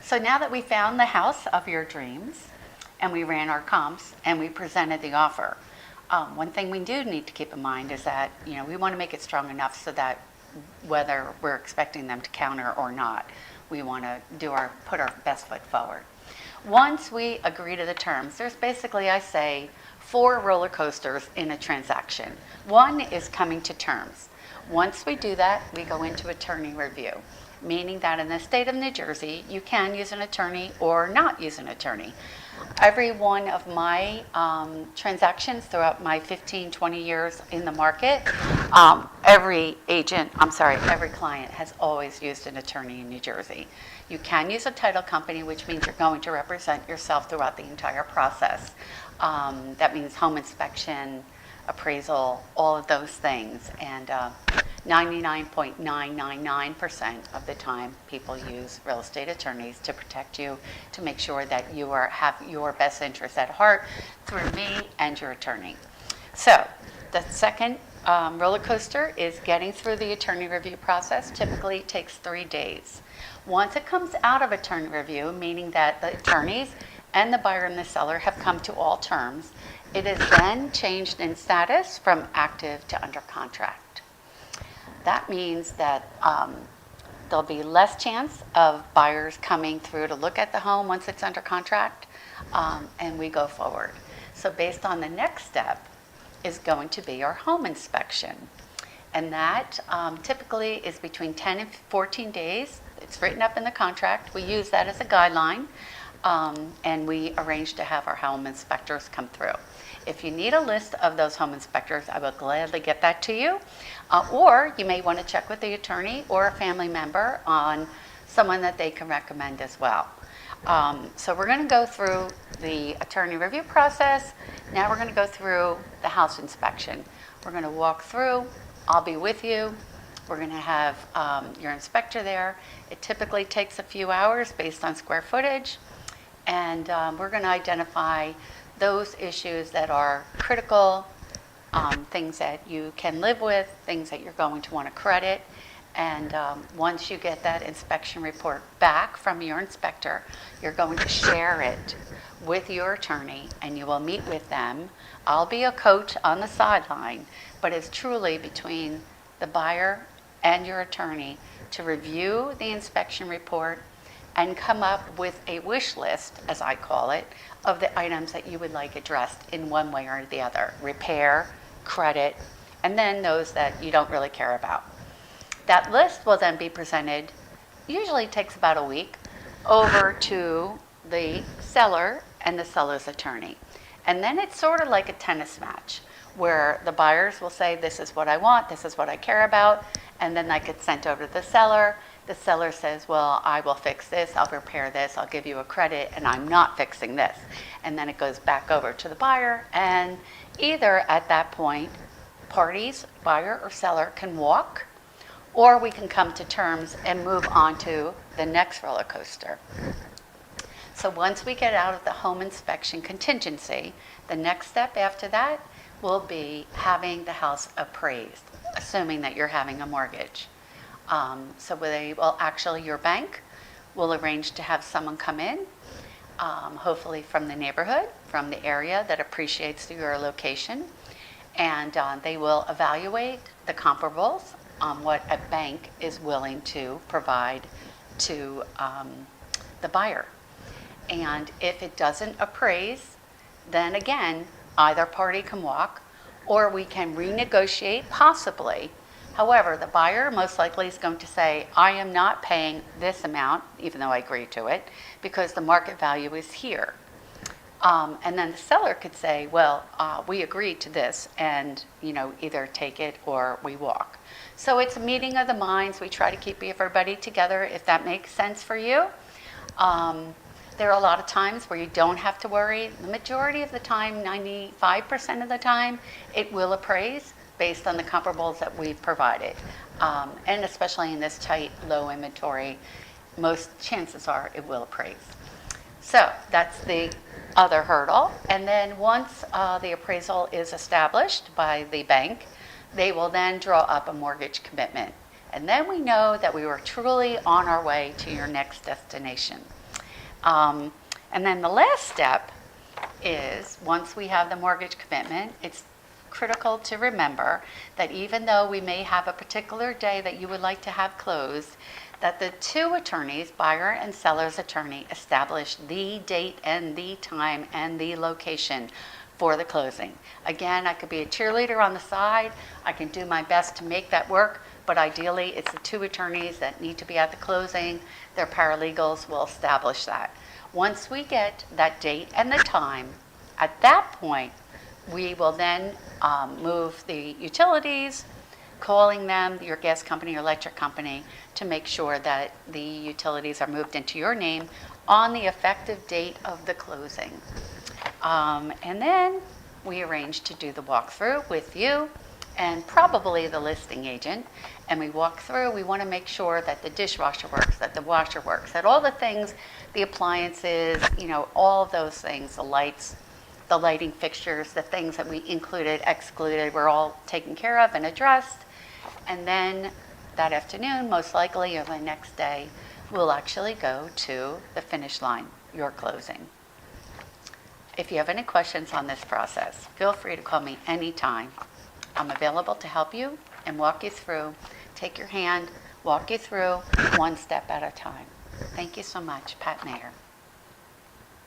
So now that we found the house of your dreams and we ran our comps and we presented the offer, one thing we do need to keep in mind is that we want to make it strong enough so that whether we're expecting them to counter or not, we want to put our best foot forward. Once we agree to the terms, there's basically, I say, 4 roller coasters in a transaction. One is coming to terms. Once we do that, we go into attorney review, meaning that in the state of New Jersey, you can use an attorney or not use an attorney. Every one of my transactions throughout my 15, 20 years in the market, every client has always used an attorney in New Jersey. You can use a title company, which means you're going to represent yourself throughout the entire process. That means home inspection, appraisal, all of those things. And 99.999% of the time, people use real estate attorneys to protect you, to make sure that you have your best interests at heart through me and your attorney. So the second roller coaster is getting through the attorney review process. Typically, it takes 3 days. Once it comes out of attorney review, meaning that the attorneys and the buyer and the seller have come to all terms, it is then changed in status from active to under contract. That means that there'll be less chance of buyers coming through to look at the home once it's under contract, and we go forward. So based on the next step is going to be our home inspection. And that typically is between 10 and 14 days. It's written up in the contract. We use that as a guideline, and we arrange to have our home inspectors come through. If you need a list of those home inspectors, I will gladly get that to you. Or you may want to check with the attorney or a family member on someone that they can recommend as well. So we're going to go through the attorney review process. Now we're going to go through the house inspection. We're going to walk through. I'll be with you. We're going to have your inspector there. It typically takes a few hours based on square footage. And we're going to identify those issues that are critical, things that you can live with, things that you're going to want to credit. And once you get that inspection report back from your inspector, you're going to share it with your attorney and you will meet with them. I'll be a coach on the sideline, but it's truly between the buyer and your attorney to review the inspection report and come up with a wish list, as I call it, of the items that you would like addressed in one way or the other: repair, credit, and then those that you don't really care about. That list will then be presented, usually takes about a week, over to the seller and the seller's attorney. And then it's sort of like a tennis match where the buyers will say, this is what I want, this is what I care about, and then that gets sent over to the seller. The seller says, well, I will fix this, I'll repair this, I'll give you a credit, and I'm not fixing this. And then it goes back over to the buyer, and either at that point, parties, buyer or seller, can walk, or we can come to terms and move on to the next roller coaster. So once we get out of the home inspection contingency, the next step after that will be having the house appraised, assuming that you're having a mortgage. So they will actually, your bank will arrange to have someone come in, hopefully from the neighborhood, from the area that appreciates your location, and they will evaluate the comparables on what a bank is willing to provide to the buyer. And if it doesn't appraise, then again, either party can walk, or we can renegotiate possibly. However, the buyer most likely is going to say, I am not paying this amount, even though I agree to it, because the market value is here. And then the seller could say, well, we agreed to this, and either take it or we walk. So it's a meeting of the minds. We try to keep everybody together, if that makes sense for you. There are a lot of times where you don't have to worry. The majority of the time, 95% of the time, it will appraise based on the comparables that we've provided. And especially in this tight, low inventory, most chances are it will appraise. So that's the other hurdle. And then once the appraisal is established by the bank, they will then draw up a mortgage commitment. And then we know that we were truly on our way to your next destination. And then the last step is, once we have the mortgage commitment, it's critical to remember that even though we may have a particular day that you would like to have closed, that the two attorneys, buyer and seller's attorney, establish the date and the time and the location for the closing. Again, I could be a cheerleader on the side. I can do my best to make that work, but ideally it's the two attorneys that need to be at the closing. Their paralegals will establish that. Once we get that date and the time, at that point, we will then move the utilities, calling them, your gas company or electric company, to make sure that the utilities are moved into your name on the effective date of the closing. And then we arrange to do the walkthrough with you and probably the listing agent. And we walk through, we want to make sure that the dishwasher works, that the washer works, that all the things, the appliances, all of those things, the lights, the lighting fixtures, the things that we included, excluded, were all taken care of and addressed. And then that afternoon, most likely, or the next day, we'll actually go to the finish line, your closing. If you have any questions on this process, feel free to call me anytime. I'm available to help you and walk you through, take your hand, walk you through one step at a time. Thank you so much, Pat Mayer.